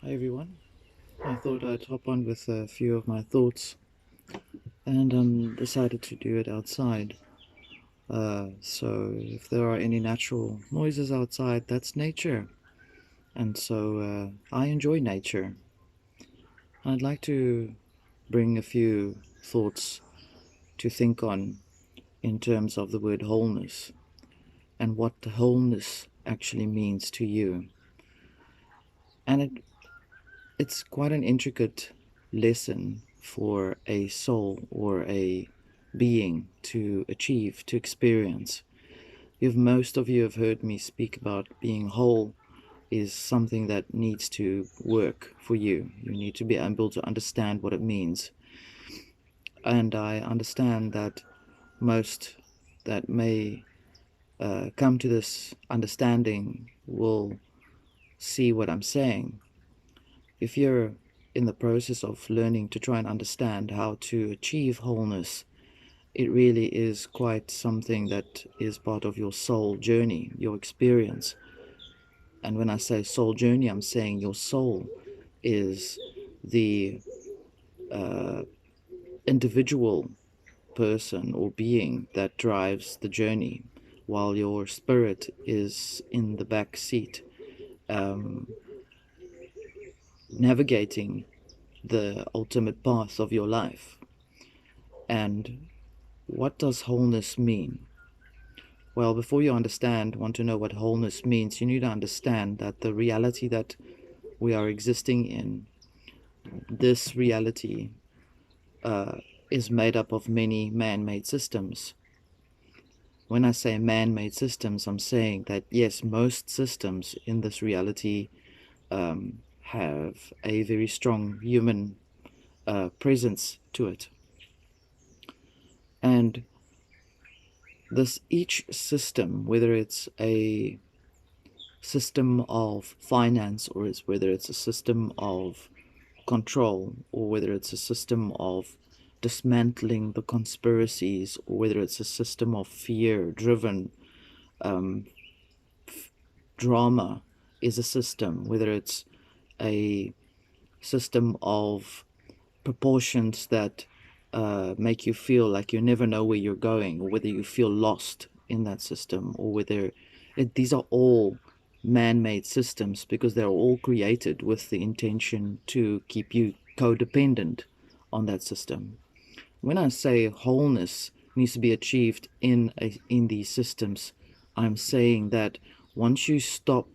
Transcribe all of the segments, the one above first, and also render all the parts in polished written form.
Hi everyone. I thought I'd hop on with a few of my thoughts and decided to do it outside. So if there are any natural noises outside, that's nature. And so I enjoy nature. I'd like to bring a few thoughts to think on in terms of the word wholeness and what the wholeness actually means to you. And it's quite an intricate lesson for a soul or a being to achieve, to experience. If most of you have heard me speak about being whole is something that needs to work for you. You need to be able to understand what it means. And I understand that most that may come to this understanding will see what I'm saying. If you're in the process of learning to try and understand how to achieve wholeness, it really is quite something that is part of your soul journey, your experience. And when I say soul journey, I'm saying your soul is the uh, individual person or being that drives the journey, while your spirit is in the back seat, um, navigating the ultimate path of your life. And what does wholeness mean? Well, before you want to know what wholeness means, you need to understand that the reality that we are existing in, this reality, uh, is made up of many man made systems. When I say man made systems, I'm saying that yes, most systems in this reality have a very strong human presence to it. And this each system, whether it's a system of finance or whether it's a system of control or whether it's a system of dismantling the conspiracies or whether it's a system of fear driven um, drama is a system, whether it's a system of proportions that make you feel like you never know where you're going, or whether you feel lost in that system, or whether these are all man made systems because they're all created with the intention to keep you codependent on that system. When I say wholeness needs to be achieved in these systems, I'm saying that once you stop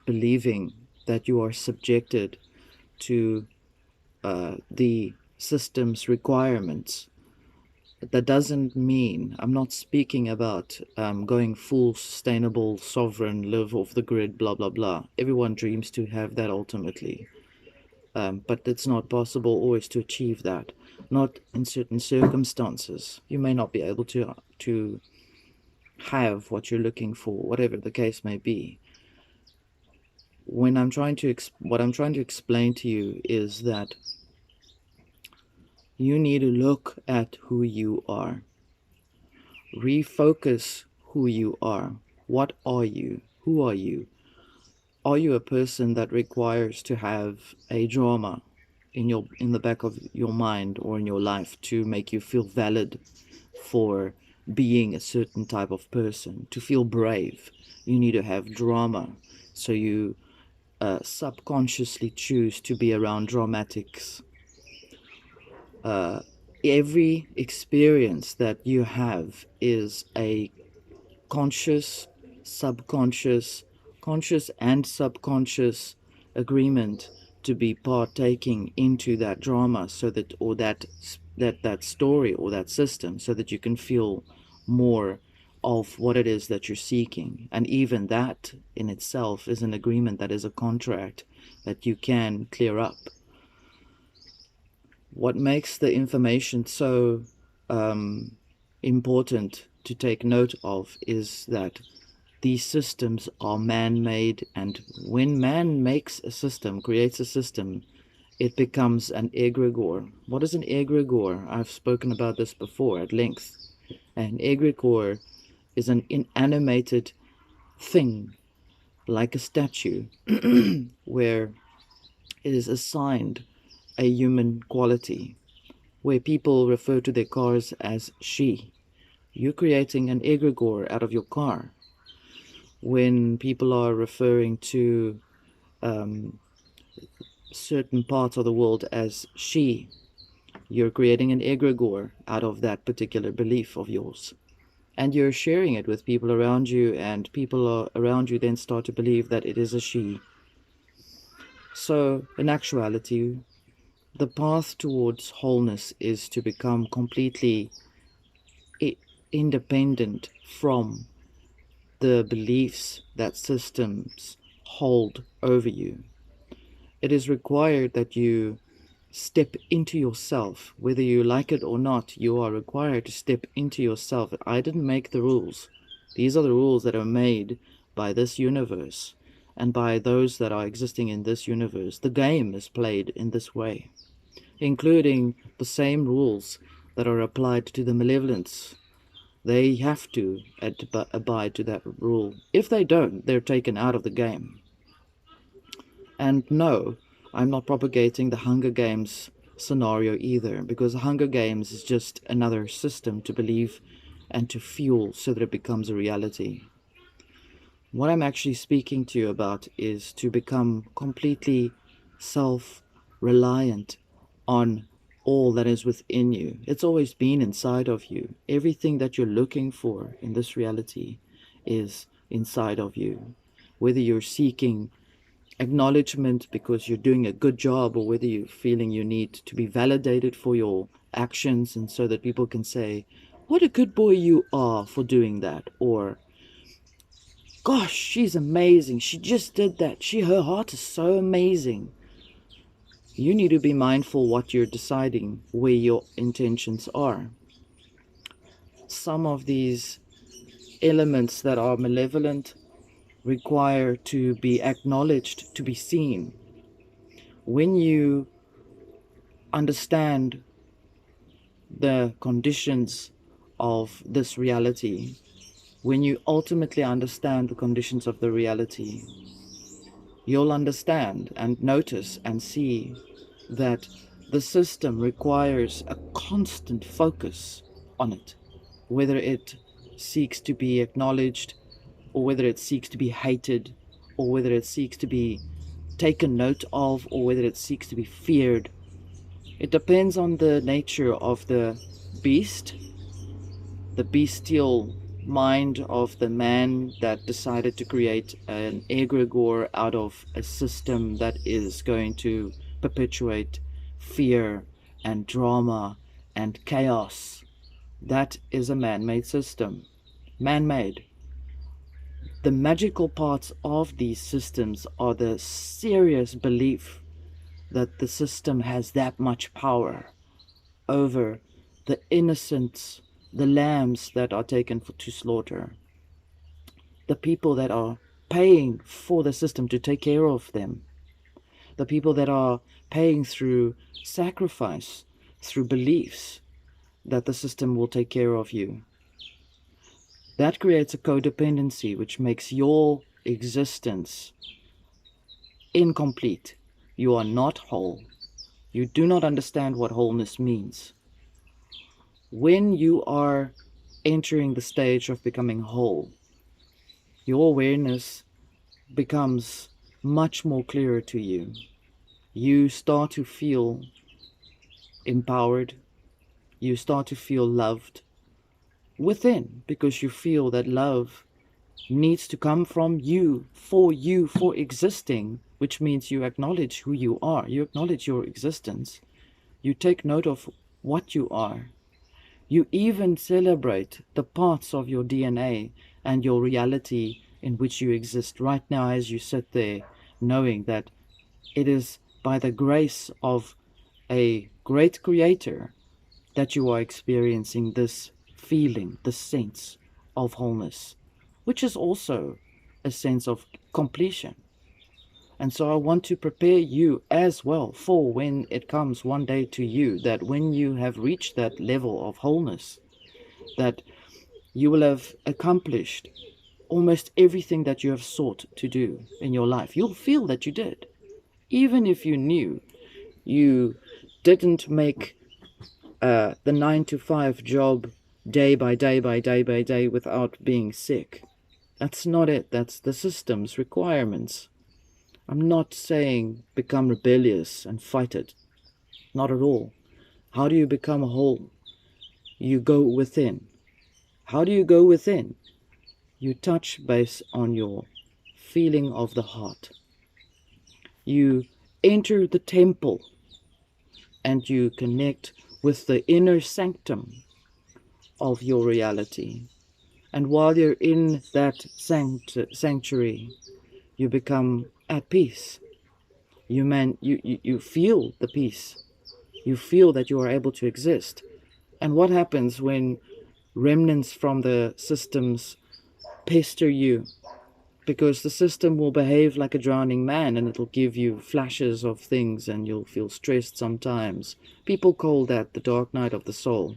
believing that you are subjected to the system's requirements, that doesn't mean I'm not speaking about going full sustainable, sovereign, live off the grid, blah, blah, blah. Everyone dreams to have that ultimately. But it's not possible always to achieve that. Not in certain circumstances. You may not be able to have what you're looking for, whatever the case may be. What I'm trying to explain to you is that you need to look at who you are. Refocus who you are. What are you? Who are you? Are you a person that requires to have a drama in the back of your mind or in your life to make you feel valid for being a certain type of person? To feel brave, you need to have drama. So you subconsciously choose to be around dramatics. Every experience that you have is a conscious, subconscious, conscious and subconscious agreement to be partaking into that drama, so that or that story or that system, so that you can feel more of what it is that you're seeking. And even that in itself is an agreement, that is a contract that you can clear up. What makes the information so important to take note of is that these systems are man-made, and when man makes a system, creates a system, it becomes an egregore. What is an egregore? I've spoken about this before at length. An egregore is an inanimated thing, like a statue, where is assigned a human quality, where people refer to their cars as she. You're creating an egregore out of your car. When people are referring to um, certain parts of the world as she, you're creating an egregore out of that particular belief of yours. And you're sharing it with people around you, and people around you then start to believe that it is a she. So, in actuality, the path towards wholeness is to become completely independent from the beliefs that systems hold over you. It is required that you step into yourself. Whether you like it or not, you are required to step into yourself. I didn't make the rules. These are the rules that are made by this universe and by those that are existing in this universe. The game is played in this way, including the same rules that are applied to the malevolence. They have to abide to that rule. If they don't, they're taken out of the game. And no, I'm not propagating the Hunger Games scenario either, because the Hunger Games is just another system to believe and to fuel so that it becomes a reality. What I'm actually speaking to you about is to become completely self-reliant on all that is within you. It's always been inside of you. Everything that you're looking for in this reality is inside of you. Whether you're seeking acknowledgement because you're doing a good job, or whether you're feeling you need to be validated for your actions, and so that people can say, what a good boy you are for doing that, or gosh, she's amazing, she just did that, her heart is so amazing. You need to be mindful what you're deciding, where your intentions are. Some of these elements that are malevolent require to be acknowledged, to be seen. When you understand the conditions of this reality, when you ultimately understand the conditions of the reality, you'll understand and notice and see that the system requires a constant focus on it, whether it seeks to be acknowledged, or whether it seeks to be hated, or whether it seeks to be taken note of, or whether it seeks to be feared. It depends on the nature of the beast, the bestial mind of the man that decided to create an egregore out of a system that is going to perpetuate fear and drama and chaos. That is a man-made system. Man-made. The magical parts of these systems are the serious belief that the system has that much power over the innocents, the lambs that are taken to slaughter, the people that are paying for the system to take care of them, the people that are paying through sacrifice, through beliefs that the system will take care of you. That creates a codependency which makes your existence incomplete. You are not whole. You do not understand what wholeness means. When you are entering the stage of becoming whole, your awareness becomes much more clearer to you. You start to feel empowered. You start to feel loved within, because you feel that love needs to come from you, for existing, which means you acknowledge who you are. You acknowledge your existence. You take note of what you are. You even celebrate the parts of your DNA and your reality in which you exist right now as you sit there, knowing that it is by the grace of a great creator that you are experiencing this feeling, this sense of wholeness, which is also a sense of completion. And so I want to prepare you as well for when it comes one day to you, that when you have reached that level of wholeness, that you will have accomplished almost everything that you have sought to do in your life. You'll feel that you did. Even if you knew you didn't make the 9 to 5 job day by day by day by day without being sick. That's not it. That's the system's requirements. I'm not saying become rebellious and fight it. Not at all. How do you become whole? You go within. How do you go within? You touch base on your feeling of the heart. You enter the temple and you connect with the inner sanctum of your reality. And while you're in that sanctuary, you become at peace. You feel the peace. You feel that you are able to exist. And what happens when remnants from the systems pester you? Because the system will behave like a drowning man, and it'll give you flashes of things and you'll feel stressed sometimes. People call that the dark night of the soul.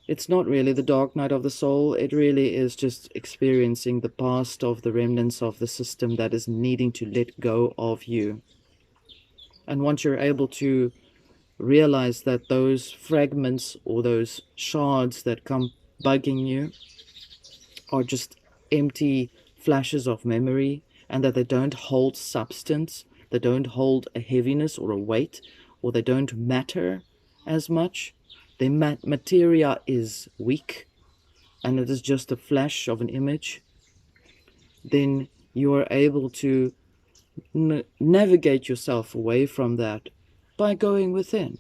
It's not really the dark night of the soul. It really is just experiencing the past of the remnants of the system that is needing to let go of you. And once you're able to realize that those fragments or those shards that come bugging you are just empty flashes of memory, and that they don't hold substance, they don't hold a heaviness or a weight, or they don't matter as much. The materia is weak, and it is just a flash of an image. Then you are able to navigate yourself away from that by going within.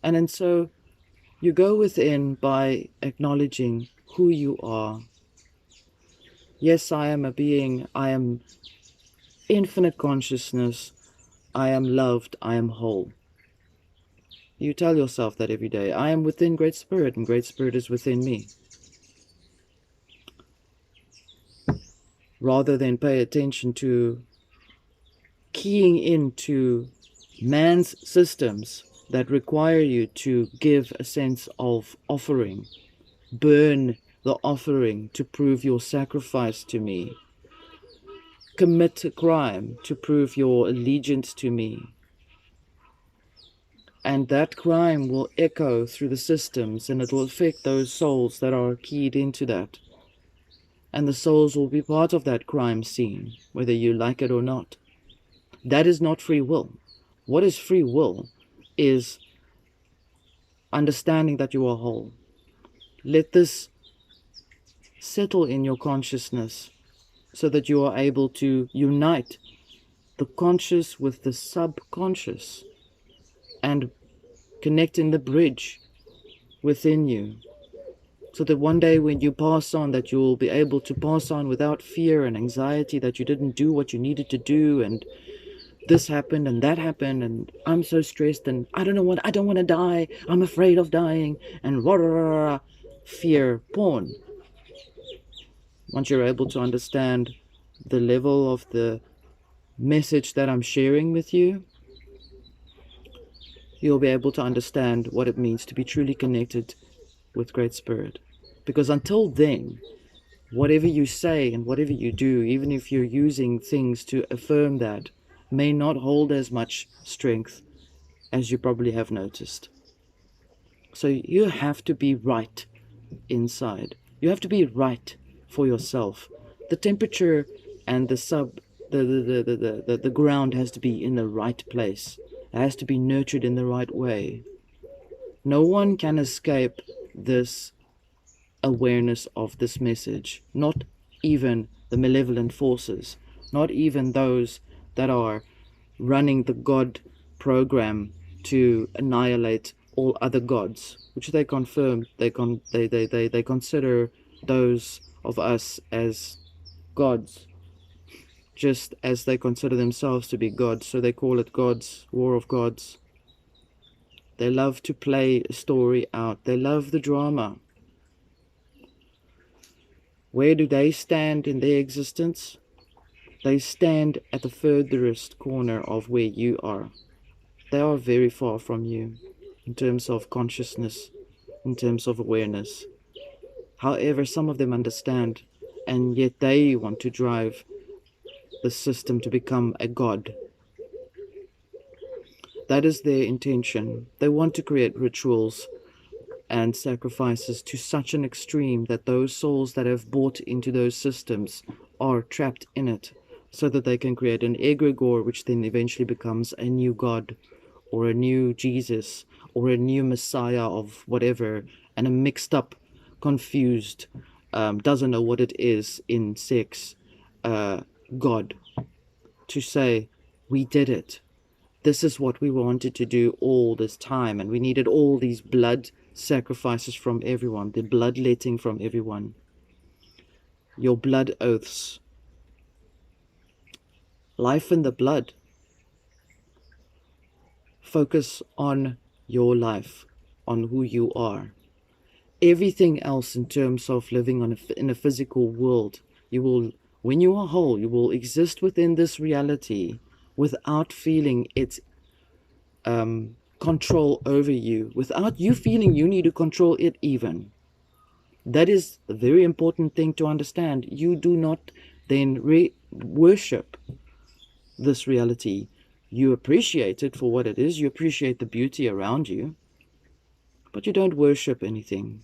And so you go within by acknowledging who you are. Yes, I am a being. I am infinite consciousness. I am loved. I am whole. You tell yourself that every day. I am within Great Spirit, and Great Spirit is within me. Rather than pay attention to keying into man's systems that require you to give a sense of offering, burn the offering to prove your sacrifice to me, commit a crime to prove your allegiance to me. And that crime will echo through the systems, and it will affect those souls that are keyed into that. And the souls will be part of that crime scene, whether you like it or not. That is not free will. What is free will is understanding that you are whole. Let this settle in your consciousness so that you are able to unite the conscious with the subconscious and connect in the bridge within you, so that one day when you pass on, that you will be able to pass on without fear and anxiety that you didn't do what you needed to do, and this happened and that happened, and I'm so stressed, and I don't want to die, I'm afraid of dying, and rah, rah, rah, rah, fear porn. Once you're able to understand the level of the message that I'm sharing with you, you'll be able to understand what it means to be truly connected with Great Spirit. Because until then, whatever you say and whatever you do, even if you're using things to affirm that, may not hold as much strength as you probably have noticed. So you have to be right inside. You have to be right for yourself. The temperature and the ground has to be in the right place. It has to be nurtured in the right way. No one can escape this awareness of this message. Not even the malevolent forces. Not even those that are running the God program to annihilate all other gods, which they confirm. They consider those of us as gods, just as they consider themselves to be gods. So they call it God's War of Gods. They love to play a story out. They love the drama. Where do they stand in their existence? They stand at the furthest corner of where you are. They are very far from you in terms of consciousness, in terms of awareness. However, some of them understand, and yet they want to drive the system to become a god. That is their intention. They want to create rituals and sacrifices to such an extreme that those souls that have bought into those systems are trapped in it, so that they can create an egregore, which then eventually becomes a new god or a new Jesus or a new Messiah of whatever, and a mixed up, confused, doesn't know what it is in sex, God, to say, we did it. This is what we wanted to do all this time, and we needed all these blood sacrifices from everyone, the bloodletting from everyone, your blood oaths, life in the blood. Focus on your life, on who you are. Everything else in terms of living in a physical world, you will, when you are whole, you will exist within this reality without feeling its control over you, without you feeling you need to control it even. That is a very important thing to understand. You do not then worship this reality. You appreciate it for what it is. You appreciate the beauty around you, but you don't worship anything.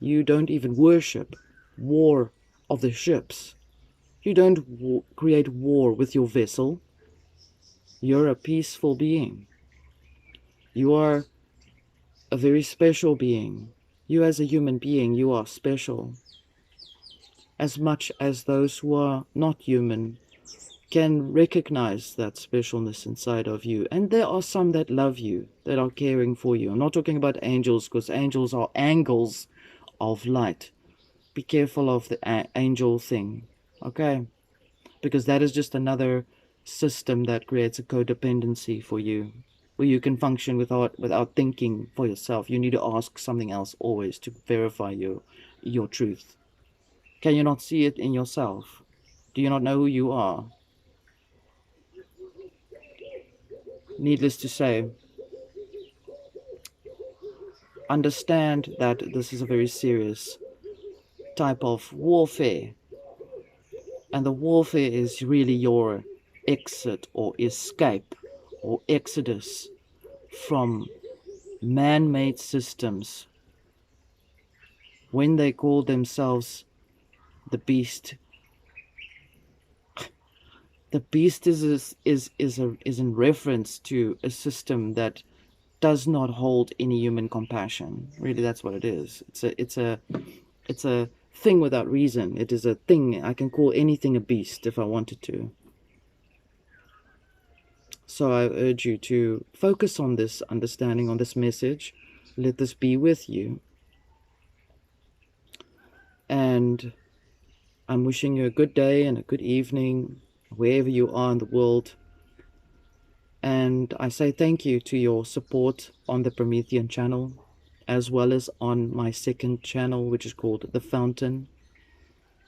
You don't even worship war of the ships. You don't create war with your vessel. You're a peaceful being. You are a very special being. You as a human being, you are special. As much as those who are not human can recognize that specialness inside of you. And there are some that love you, that are caring for you. I'm not talking about angels, because angels are angles of light. Be careful of the angel thing, okay? Because that is just another system that creates a codependency for you, where you can function without thinking for yourself. You need to ask something else always to verify your truth. Can you not see it in yourself? Do you not know who you are? Needless to say, understand that this is a very serious type of warfare. And the warfare is really your exit or escape or exodus from man-made systems. When they call themselves the beast, the beast is in reference to a system that does not hold any human compassion. Really, that's what it is. It's a thing without reason. It is a thing. I can call anything a beast if I wanted to. So I urge you to focus on this understanding, on this message. Let this be with you. And I'm wishing you a good day and a good evening, wherever you are in the world. And I say thank you to your support on the Promethean channel, as well as on my second channel, which is called The Fountain.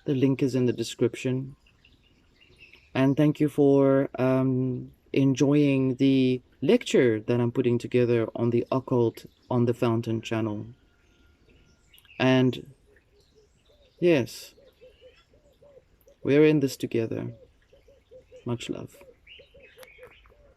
The link is in the description. And thank you for enjoying the lecture that I'm putting together on the occult on the Fountain channel. And yes, we're in this together. Much love.